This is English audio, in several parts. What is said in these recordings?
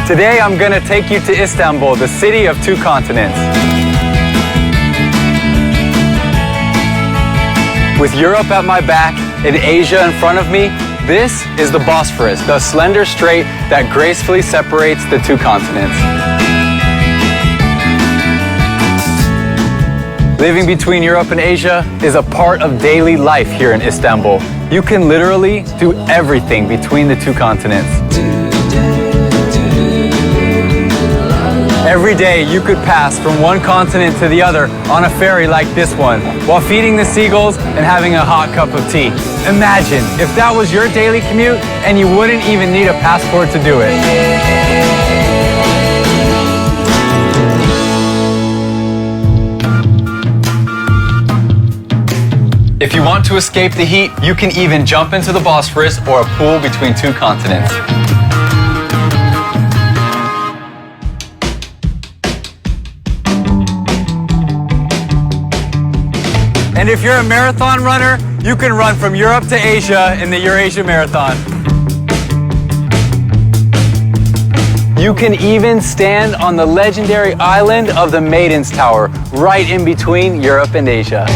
Today I'm gonna take you to Istanbul, the city of two continents. With Europe at my back and Asia in front of me, this is the Bosphorus, the slender strait that gracefully separates the two continents. Living between Europe and Asia is a part of daily life here in Istanbul. You can literally do everything between the two continents. Every day you could pass from one continent to the other on a ferry like this one, while feeding the seagulls and having a hot cup of tea. Imagine if that was your daily commute and you wouldn't even need a passport to do it. If you want to escape the heat, you can even jump into the Bosphorus or a pool between two continents. And if you're a marathon runner, you can run from Europe to Asia in the Eurasia Marathon. You can even stand on the legendary island of the Maiden's Tower, right in between Europe and Asia.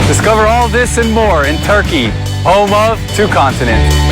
Discover all this and more in Turkey, home of two continents.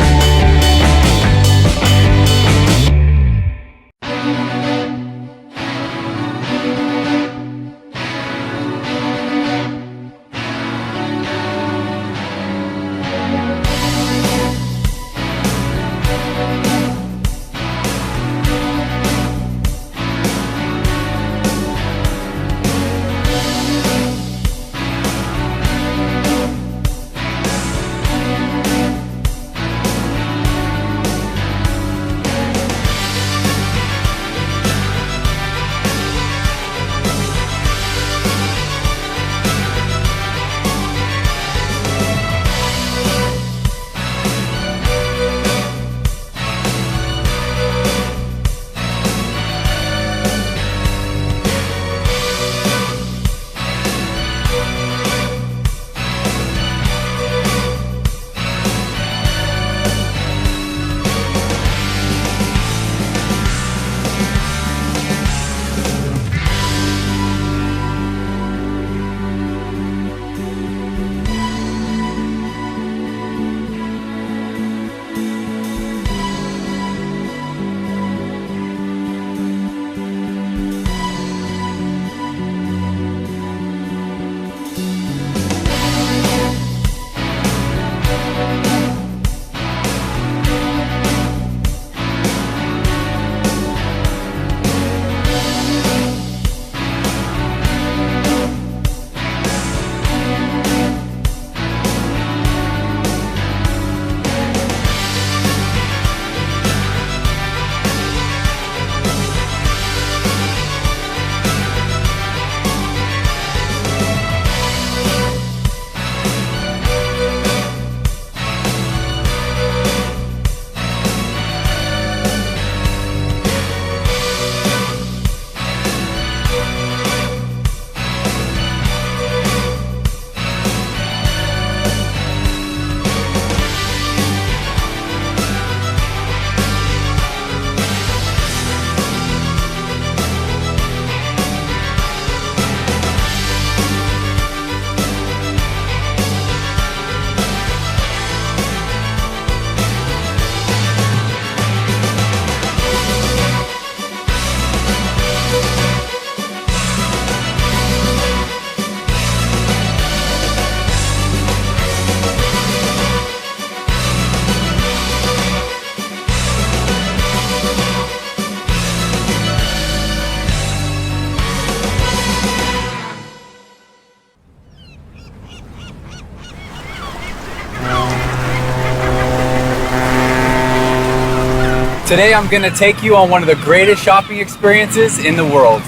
Today I'm gonna take you on one of the greatest shopping experiences in the world.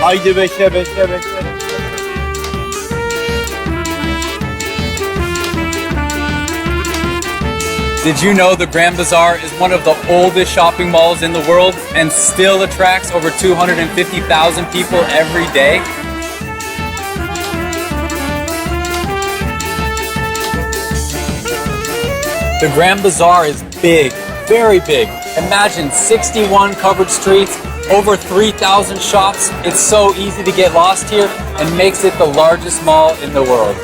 Haydi bekle bekle bekle. Did you know the Grand Bazaar is one of the oldest shopping malls in the world and still attracts over 250,000 people every day? The Grand Bazaar is big, very big. Imagine 61 covered streets, over 3,000 shops. It's so easy to get lost here and makes it the largest mall in the world.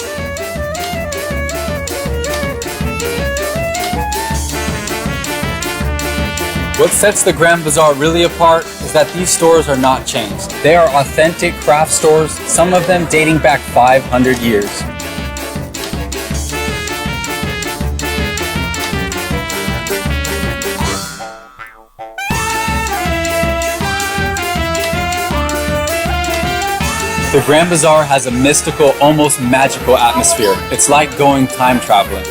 What sets the Grand Bazaar really apart is that these stores are not chains. They are authentic craft stores, some of them dating back 500 years. The Grand Bazaar has a mystical, almost magical atmosphere. It's like going time traveling.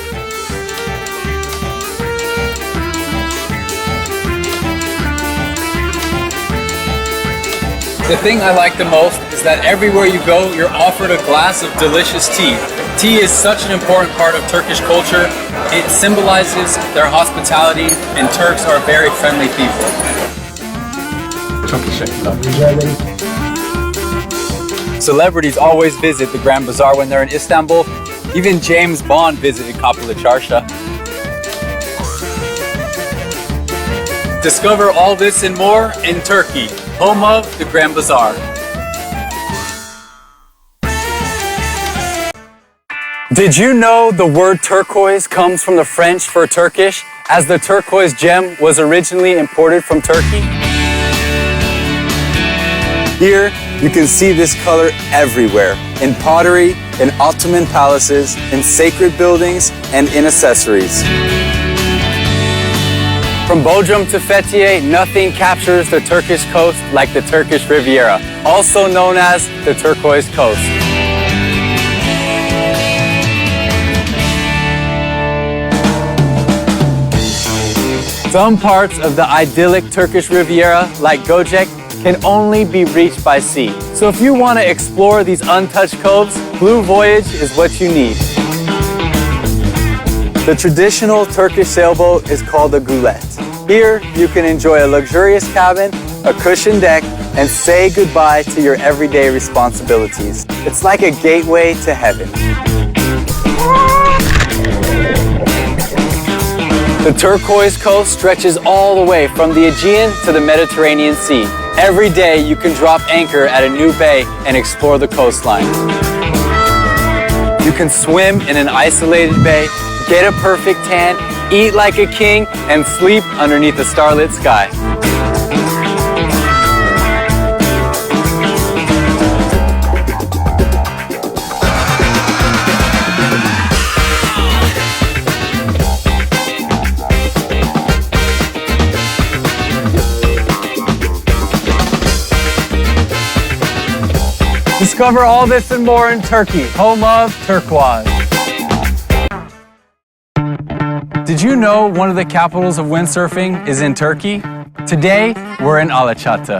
The thing I like the most is that everywhere you go, you're offered a glass of delicious tea. Tea is such an important part of Turkish culture. It symbolizes their hospitality, and Turks are very friendly people. Çok teşekkürler. Celebrities always visit the Grand Bazaar when they're in Istanbul. Even James Bond visited Cappadocia. Discover all this and more in Turkey, home of the Grand Bazaar. Did you know the word turquoise comes from the French for Turkish, as the turquoise gem was originally imported from Turkey? Here, you can see this color everywhere, in pottery, in Ottoman palaces, in sacred buildings, and in accessories. From Bodrum to Fethiye, nothing captures the Turkish coast like the Turkish Riviera, also known as the Turquoise Coast. Some parts of the idyllic Turkish Riviera, like Göcek, can only be reached by sea. So if you want to explore these untouched coves, Blue Voyage is what you need. The traditional Turkish sailboat is called a gulet. Here, you can enjoy a luxurious cabin, a cushioned deck, and say goodbye to your everyday responsibilities. It's like a gateway to heaven. The turquoise coast stretches all the way from the Aegean to the Mediterranean Sea. Every day you can drop anchor at a new bay and explore the coastline. You can swim in an isolated bay, get a perfect tan, eat like a king, and sleep underneath a starlit sky. Discover all this and more in Turkey, home of turquoise. Did you know one of the capitals of windsurfing is in Turkey? Today, we're in Alacati.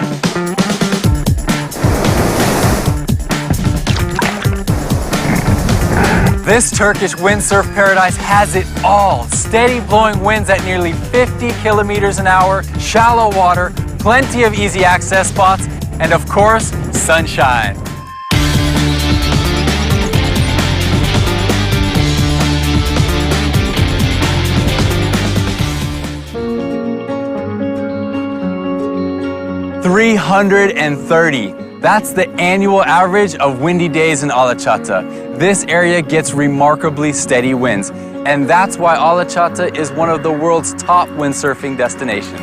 This Turkish windsurf paradise has it all. Steady blowing winds at nearly 50 kilometers an hour, shallow water, plenty of easy access spots, and of course, sunshine. $330. That's the annual average of windy days in Alacati. This area gets remarkably steady winds, and that's why Alacati is one of the world's top windsurfing destinations.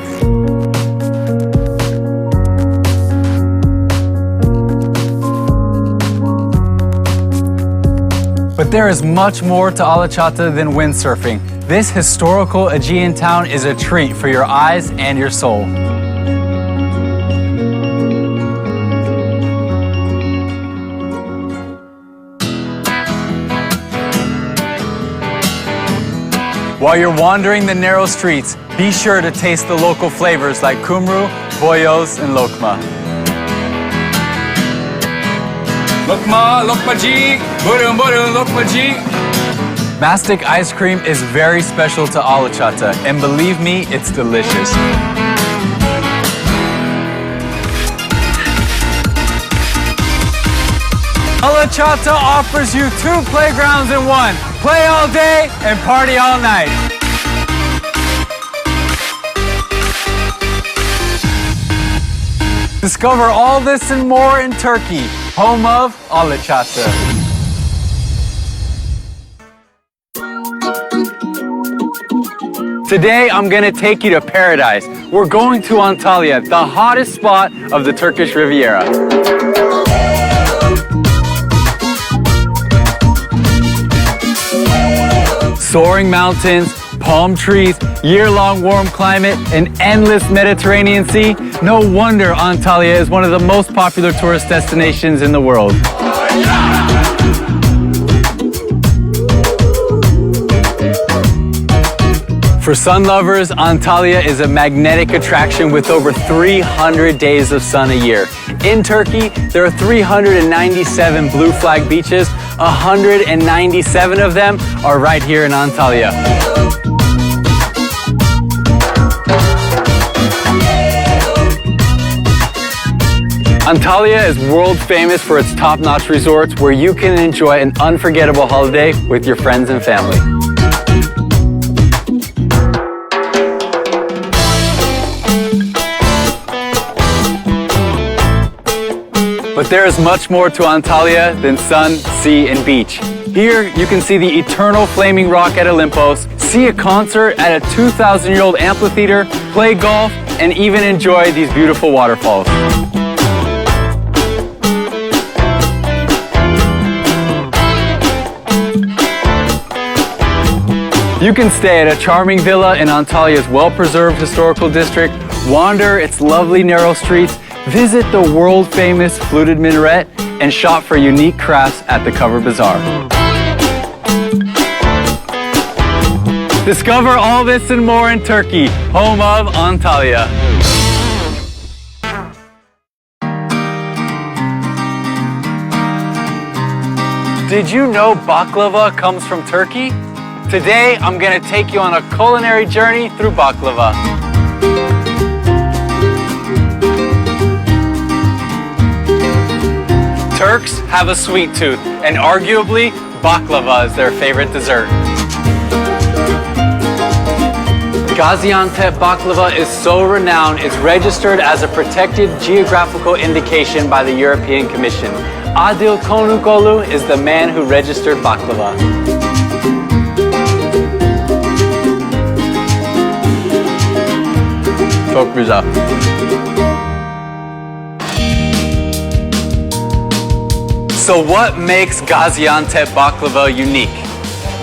But there is much more to Alacati than windsurfing. This historical Aegean town is a treat for your eyes and your soul. While you're wandering the narrow streets, be sure to taste the local flavors like kumru, boyoz, and lokma. Lokma, lokmaji, burun burun lokmaji. Mastic ice cream is very special to Alacati, and believe me, it's delicious. Alacati offers you 2 playgrounds in one. Play all day and party all night. Discover all this and more in Turkey, home of Alacati. Today, I'm gonna take you to paradise. We're going to Antalya, the hottest spot of the Turkish Riviera. Soaring mountains, palm trees, year-long warm climate, an endless Mediterranean Sea. No wonder Antalya is one of the most popular tourist destinations in the world. For sun lovers, Antalya is a magnetic attraction with over 300 days of sun a year. In Turkey, there are 397 blue flag beaches. 197 of them are right here in Antalya. Antalya is world famous for its top-notch resorts where you can enjoy an unforgettable holiday with your friends and family. But there is much more to Antalya than sun, sea, and beach. Here, you can see the eternal flaming rock at Olympos, see a concert at a 2,000-year-old amphitheater, play golf, and even enjoy these beautiful waterfalls. You can stay at a charming villa in Antalya's well-preserved historical district, wander its lovely narrow streets, visit the world-famous fluted minaret, and shop for unique crafts at the Grand Bazaar. Discover all this and more in Turkey, home of Antalya. Did you know baklava comes from Turkey? Today, I'm gonna take you on a culinary journey through baklava. Turks have a sweet tooth, and arguably, baklava is their favorite dessert. Gaziantep baklava is so renowned, it's registered as a protected geographical indication by the European Commission. Adil Konukolu is the man who registered baklava. Çok güzel. So what makes Gaziantep baklava unique?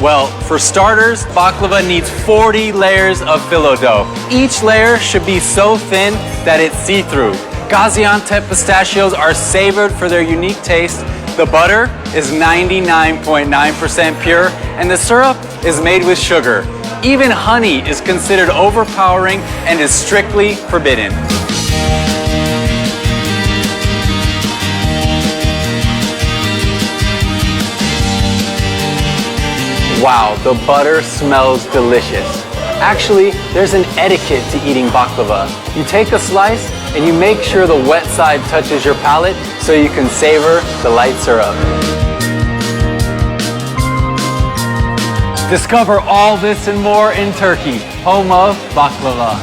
Well, for starters, baklava needs 40 layers of phyllo dough. Each layer should be so thin that it's see-through. Gaziantep pistachios are savored for their unique taste. The butter is 99.9% pure, and the syrup is made with sugar. Even honey is considered overpowering and is strictly forbidden. Wow, the butter smells delicious. Actually, there's an etiquette to eating baklava. You take a slice and you make sure the wet side touches your palate so you can savor the light syrup. Discover all this and more in Turkey, home of baklava.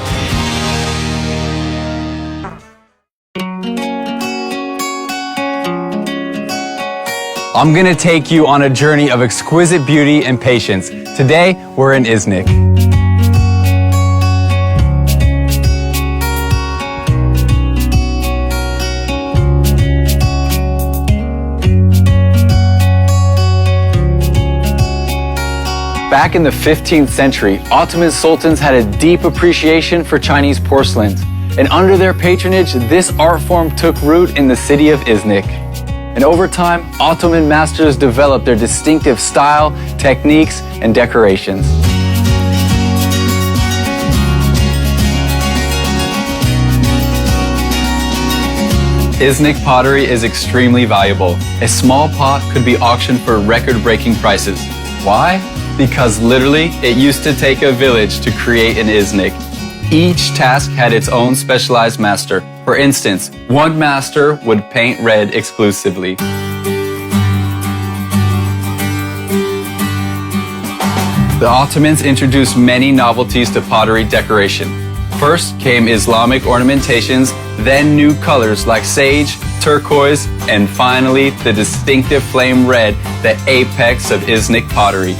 I'm gonna take you on a journey of exquisite beauty and patience. Today, we're in Iznik. Back in the 15th century, Ottoman sultans had a deep appreciation for Chinese porcelains. And under their patronage, this art form took root in the city of Iznik. And over time, Ottoman masters developed their distinctive style, techniques, and decorations. Iznik pottery is extremely valuable. A small pot could be auctioned for record-breaking prices. Why? Because literally, it used to take a village to create an Iznik. Each task had its own specialized master. For instance, one master would paint red exclusively. The Ottomans introduced many novelties to pottery decoration. First came Islamic ornamentations, then new colors like sage, turquoise, and finally the distinctive flame red, the apex of Iznik pottery.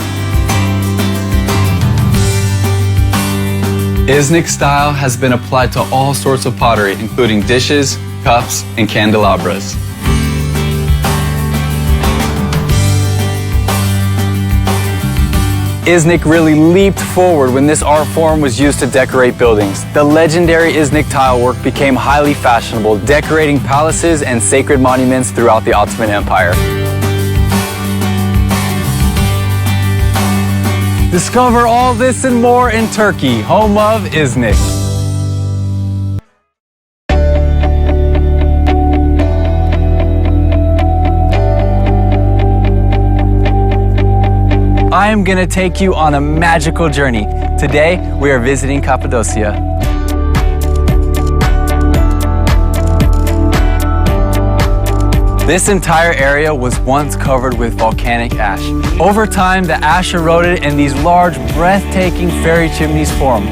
Iznik style has been applied to all sorts of pottery, including dishes, cups, and candelabras. Iznik really leaped forward when this art form was used to decorate buildings. The legendary Iznik tile work became highly fashionable, decorating palaces and sacred monuments throughout the Ottoman Empire. Discover all this and more in Turkey, home of Iznik. I am going to take you on a magical journey. Today, we are visiting Cappadocia. This entire area was once covered with volcanic ash. Over time, the ash eroded and these large, breathtaking fairy chimneys formed.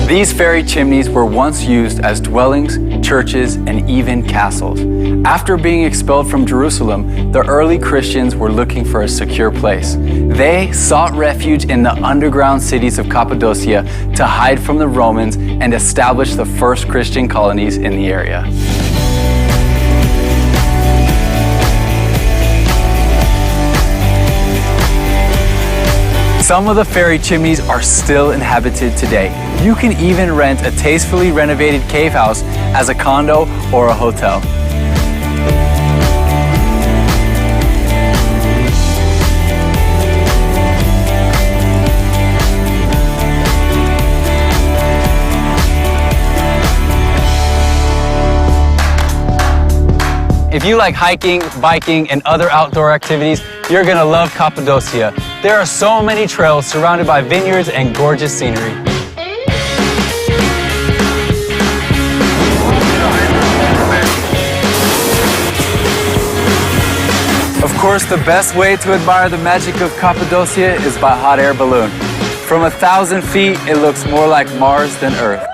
These fairy chimneys were once used as dwellings, churches, and even castles. After being expelled from Jerusalem, the early Christians were looking for a secure place. They sought refuge in the underground cities of Cappadocia to hide from the Romans and establish the first Christian colonies in the area. Some of the fairy chimneys are still inhabited today. You can even rent a tastefully renovated cave house as a condo or a hotel. If you like hiking, biking, and other outdoor activities, you're gonna love Cappadocia. There are so many trails surrounded by vineyards and gorgeous scenery. Of course, the best way to admire the magic of Cappadocia is by hot air balloon. From 1,000 feet, it looks more like Mars than Earth.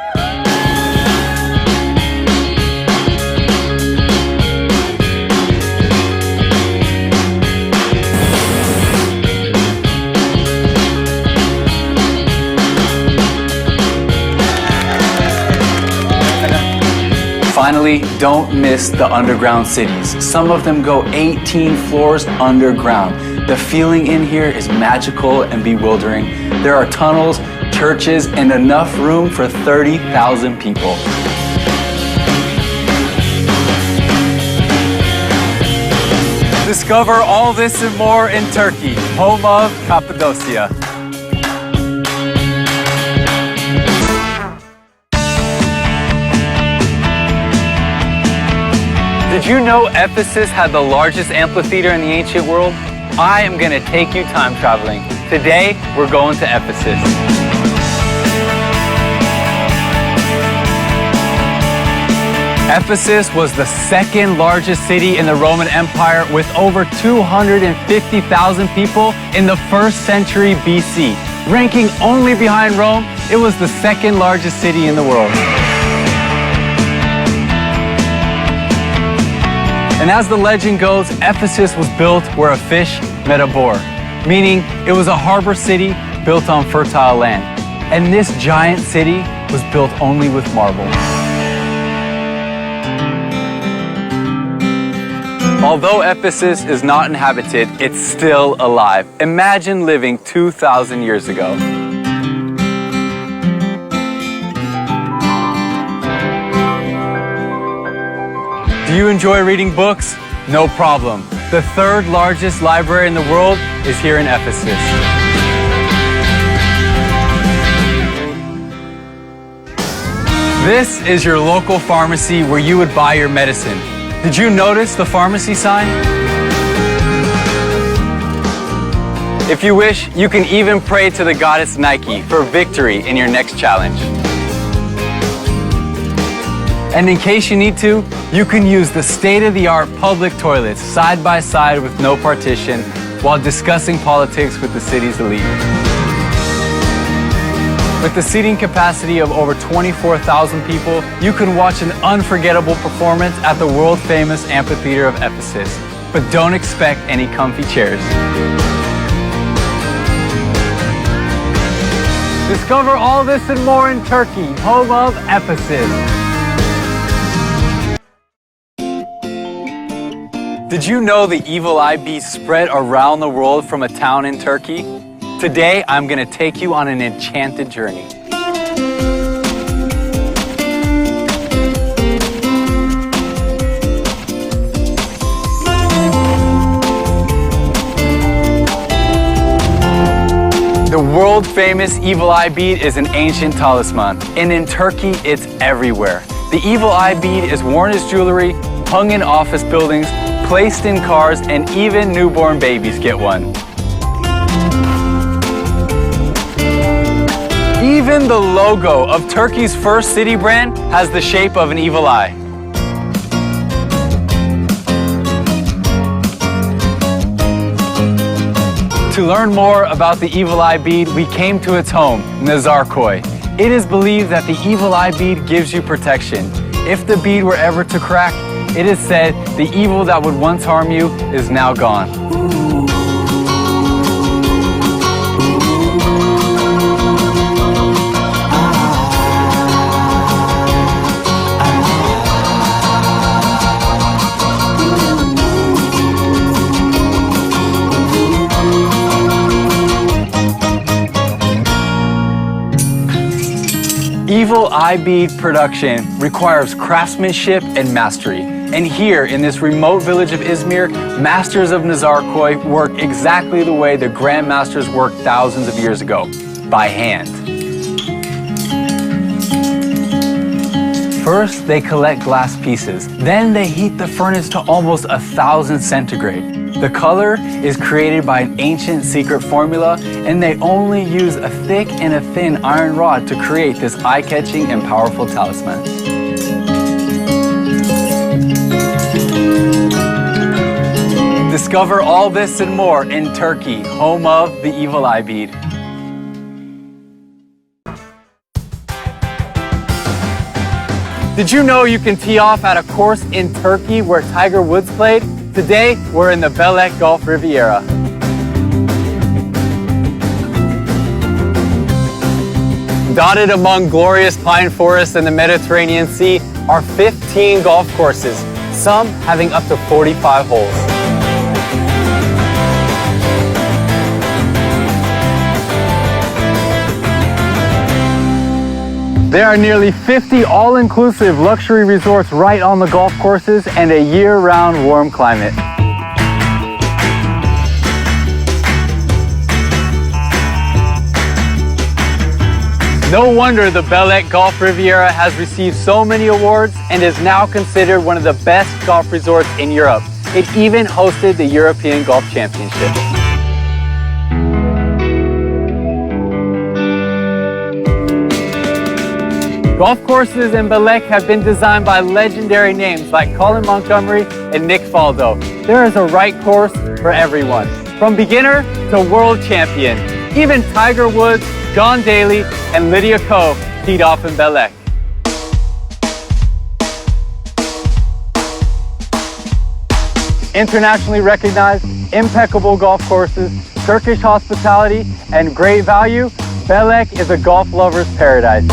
Finally, don't miss the underground cities. Some of them go 18 floors underground. The feeling in here is magical and bewildering. There are tunnels, churches, and enough room for 30,000 people. Discover all this and more in Turkey, home of Cappadocia. Did you know Ephesus had the largest amphitheater in the ancient world? I am going to take you time traveling. Today, we're going to Ephesus. Ephesus was the second largest city in the Roman Empire with over 250,000 people in the 1st century BC. Ranking only behind Rome, it was the second largest city in the world. And as the legend goes, Ephesus was built where a fish met a boar, meaning it was a harbor city built on fertile land. And this giant city was built only with marble. Although Ephesus is not inhabited, it's still alive. Imagine living 2,000 years ago. Do you enjoy reading books? No problem. The 3rd largest library in the world is here in Ephesus. This is your local pharmacy where you would buy your medicine. Did you notice the pharmacy sign? If you wish, you can even pray to the goddess Nike for victory in your next challenge. And in case you need to, you can use the state-of-the-art public toilets side by side with no partition while discussing politics with the city's elite. With the seating capacity of over 24,000 people, you can watch an unforgettable performance at the world-famous amphitheater of Ephesus. But don't expect any comfy chairs. Discover all this and more in Turkey, home of Ephesus. Did you know the evil eye beads spread around the world from a town in Turkey? Today, I'm going to take you on an enchanted journey. The world-famous evil eye bead is an ancient talisman, and in Turkey, it's everywhere. The evil eye bead is worn as jewelry, hung in office buildings, placed in cars, and even newborn babies get one. Even the logo of Turkey's first city brand has the shape of an evil eye. To learn more about the evil eye bead, we came to its home, Nazarkoy. It is believed that the evil eye bead gives you protection. If the bead were ever to crack, it is said the evil that would once harm you is now gone. Evil eye bead production requires craftsmanship and mastery. And here in this remote village of Izmir, masters of Nazarkoy work exactly the way the Grand Masters worked thousands of years ago, by hand. First, they collect glass pieces. Then they heat the furnace to almost 1,000 centigrade. The color is created by an ancient secret formula, and they only use a thick and a thin iron rod to create this eye-catching and powerful talisman. Discover all this and more in Turkey, home of the evil eye bead. Did you know you can tee off at a course in Turkey where Tiger Woods played? Today, we're in the Belek Golf Riviera. Dotted among glorious pine forests and the Mediterranean Sea are 15 golf courses, some having up to 45 holes. There are nearly 50 all-inclusive luxury resorts right on the golf courses and a year-round warm climate. No wonder the Belek Golf Riviera has received so many awards and is now considered one of the best golf resorts in Europe. It even hosted the European Golf Championship. Golf courses in Belek have been designed by legendary names like Colin Montgomery and Nick Faldo. There is a right course for everyone, from beginner to world champion. Even Tiger Woods, John Daly, and Lydia Ko teed off in Belek. Internationally recognized, impeccable golf courses, Turkish hospitality, and great value, Belek is a golf lover's paradise.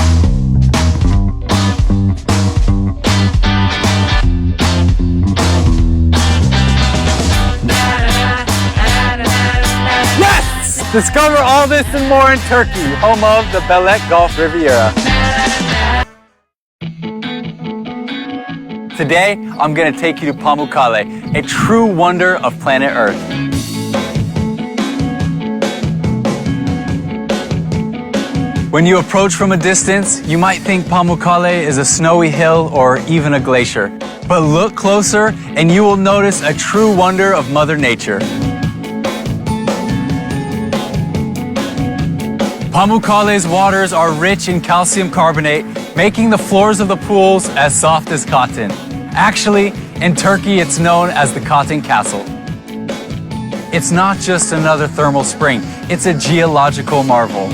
Discover all this and more in Turkey, home of the Belek Golf Riviera. Today, I'm going to take you to Pamukkale, a true wonder of planet Earth. When you approach from a distance, you might think Pamukkale is a snowy hill or even a glacier. But look closer and you will notice a true wonder of Mother Nature. Pamukkale's waters are rich in calcium carbonate, making the floors of the pools as soft as cotton. Actually, in Turkey, it's known as the Cotton Castle. It's not just another thermal spring, it's a geological marvel.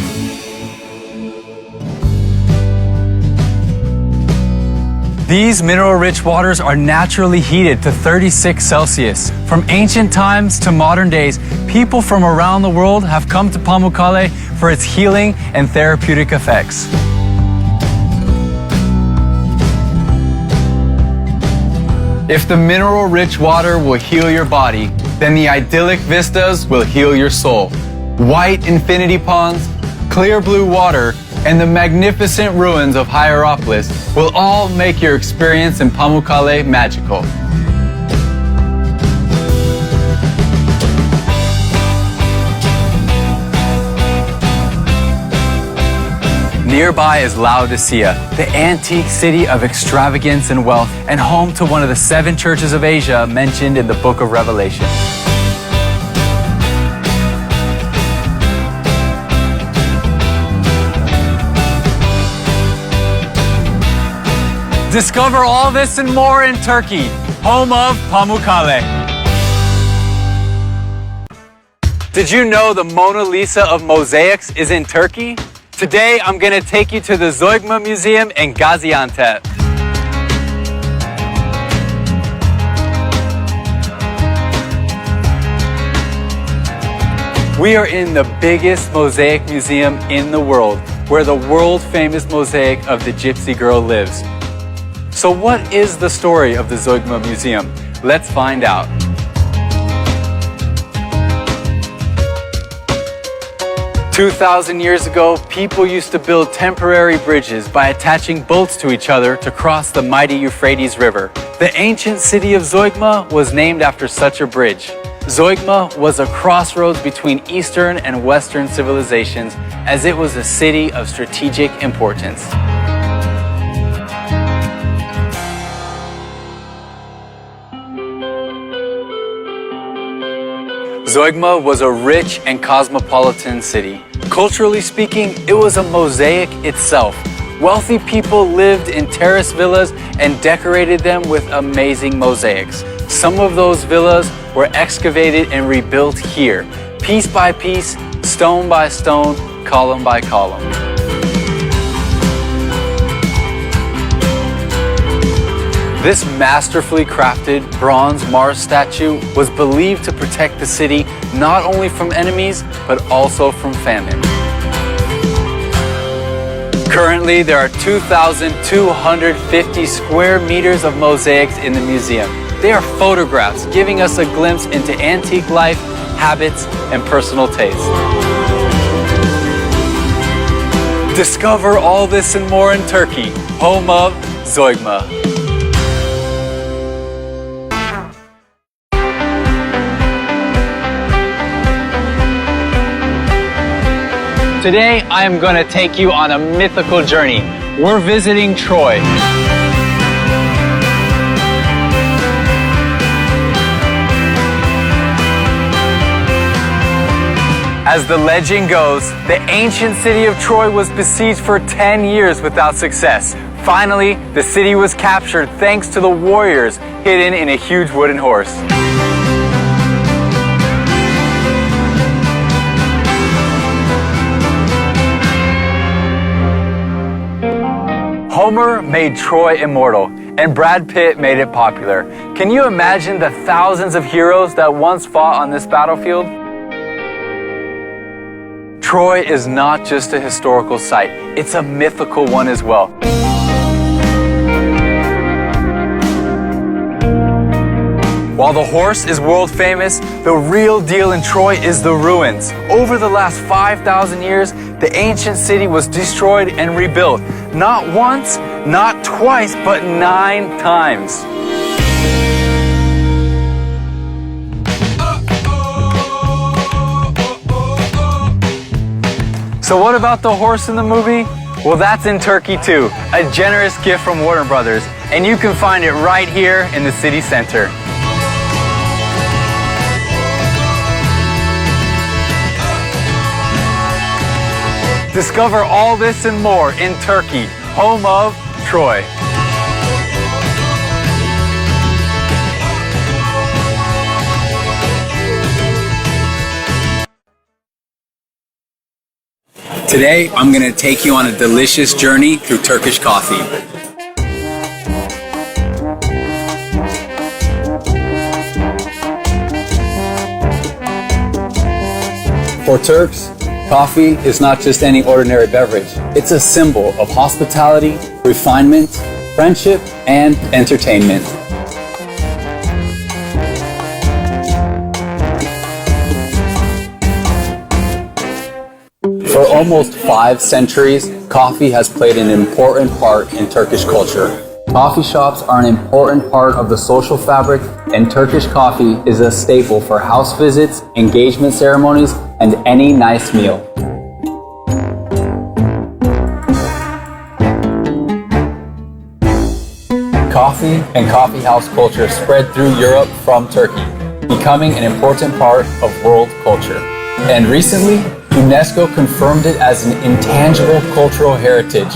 These mineral-rich waters are naturally heated to 36 Celsius. From ancient times to modern days, people from around the world have come to Pamukkale for its healing and therapeutic effects. If the mineral-rich water will heal your body, then the idyllic vistas will heal your soul. White infinity ponds, clear blue water, and the magnificent ruins of Hierapolis will all make your experience in Pamukkale magical. Nearby is Laodicea, the antique city of extravagance and wealth, and home to one of the 7 churches of Asia mentioned in the book of Revelation. Discover all this and more in Turkey, home of Pamukkale. Did you know the Mona Lisa of Mosaics is in Turkey? Today, I'm going to take you to the Zeugma Museum in Gaziantep. We are in the biggest mosaic museum in the world, where the world-famous mosaic of the Gypsy Girl lives. So what is the story of the Zeugma Museum? Let's find out. "2,000 years ago, people used to build temporary bridges by attaching bolts to each other to cross the mighty Euphrates River. The ancient city of Zeugma was named after such a bridge. Zeugma was a crossroads between Eastern and Western civilizations, as it was a city of strategic importance." Zeugma was a rich and cosmopolitan city. Culturally speaking, it was a mosaic itself. Wealthy people lived in terrace villas and decorated them with amazing mosaics. Some of those villas were excavated and rebuilt here, piece by piece, stone by stone, column by column. This masterfully crafted bronze Mars statue was believed to protect the city not only from enemies, but also from famine. Currently, there are 2,250 square meters of mosaics in the museum. They are photographs giving us a glimpse into antique life, habits, and personal taste. Discover all this and more in Turkey, home of Zeugma. Today, I am going to take you on a mythical journey. We're visiting Troy. As the legend goes, the ancient city of Troy was besieged for 10 years without success. Finally, the city was captured thanks to the warriors hidden in a huge wooden horse. Homer made Troy immortal, and Brad Pitt made it popular. Can you imagine the thousands of heroes that once fought on this battlefield? Troy is not just a historical site, it's a mythical one as well. While the horse is world famous, the real deal in Troy is the ruins. Over the last 5,000 years, the ancient city was destroyed and rebuilt. Not once, not twice, but 9 times. So what about the horse in the movie? Well, that's in Turkey too, a generous gift from Warner Brothers, and you can find it right here in the city center. Discover all this and more in Turkey, home of Troy. Today, I'm going to take you on a delicious journey through Turkish coffee. For Turks, coffee is not just any ordinary beverage. It's a symbol of hospitality, refinement, friendship, and entertainment. For almost 5 centuries, coffee has played an important part in Turkish culture. Coffee shops are an important part of the social fabric, and Turkish coffee is a staple for house visits, engagement ceremonies, and any nice meal. Coffee and coffee house culture spread through Europe from Turkey, becoming an important part of world culture. And recently, UNESCO confirmed it as an intangible cultural heritage.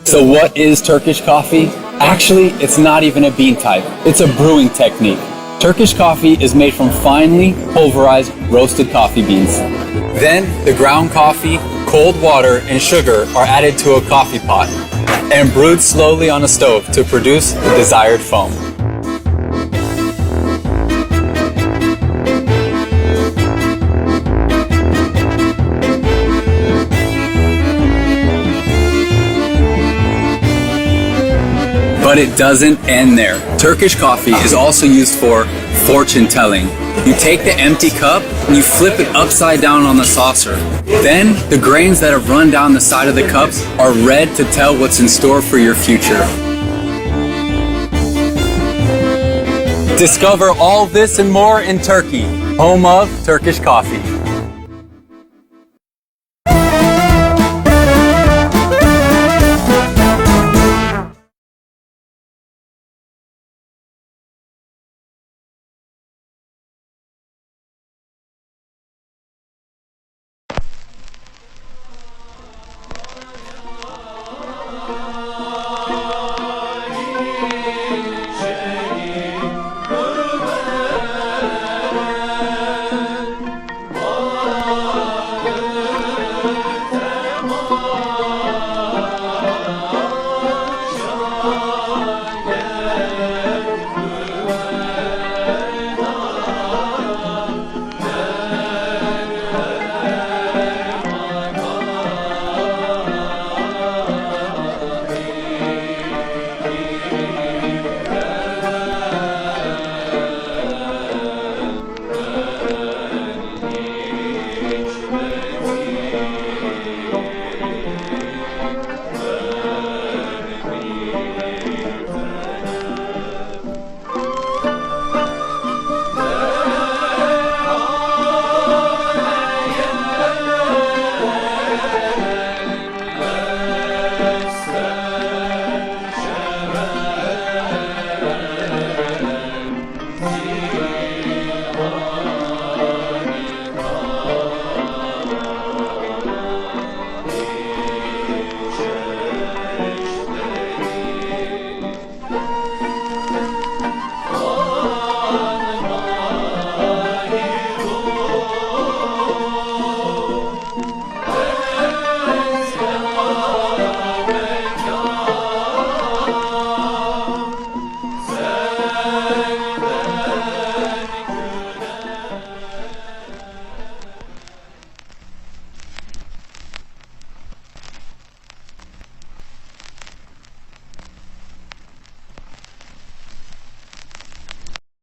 So what is Turkish coffee? Actually, it's not even a bean type. It's a brewing technique. Turkish coffee is made from finely pulverized roasted coffee beans. Then the ground coffee, cold water, and sugar are added to a coffee pot and brewed slowly on a stove to produce the desired foam. But it doesn't end there. Turkish coffee is also used for fortune telling. You take the empty cup and you flip it upside down on the saucer. Then the grains that have run down the side of the cups are red to tell what's in store for your future. Discover all this and more in Turkey, home of Turkish coffee.